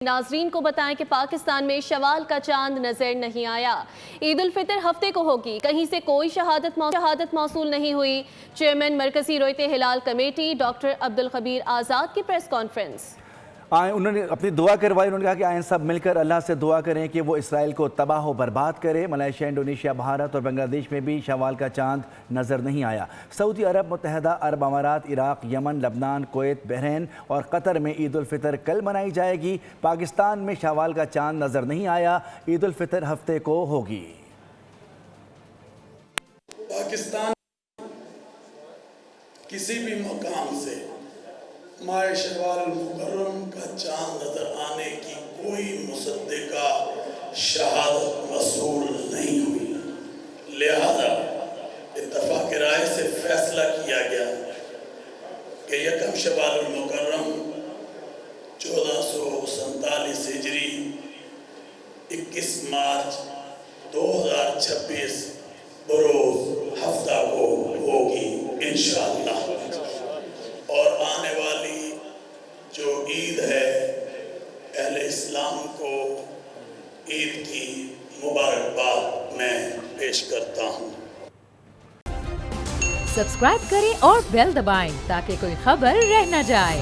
ناظرین کو بتائیں کہ پاکستان میں شوال کا چاند نظر نہیں آیا۔ عید الفطر ہفتے کو ہوگی، کہیں سے کوئی شہادت موصول نہیں ہوئی۔ چیئرمین مرکزی رؤیت ہلال کمیٹی ڈاکٹر عبدالخبیر آزاد کی پریس کانفرنس۔ انہوں نے اپنی دعا کروائی۔ انہوں نے کہا کہ آئیں سب مل کر اللہ سے دعا کریں کہ وہ اسرائیل کو تباہ و برباد کرے۔ ملائیشیا، انڈونیشیا، بھارت اور بنگلہ دیش میں بھی شوال کا چاند نظر نہیں آیا۔ سعودی عرب، متحدہ عرب امارات، عراق، یمن، لبنان، کویت، بحرین اور قطر میں عید الفطر کل منائی جائے گی۔ پاکستان میں شوال کا چاند نظر نہیں آیا۔ عید الفطر ہفتے کو ہوگی۔ پاکستان کسی بھی مقام سے ماہ شوال المکرم کا چاند نظر آنے کی کوئی مصدقہ شہادت موصول نہیں ہوئی، لہذا اتفاق رائے سے فیصلہ کیا گیا کہ یکم شوال المکرم 1447 ہجری 21 مارچ 2026 بروز ہفتہ کو ہوگی انشاءاللہ، اور آنے والی جو عید ہے اہل اسلام کو عید کی مبارکباد میں پیش کرتا ہوں۔ سبسکرائب کریں اور بیل دبائیں تاکہ کوئی خبر رہ نہ جائے۔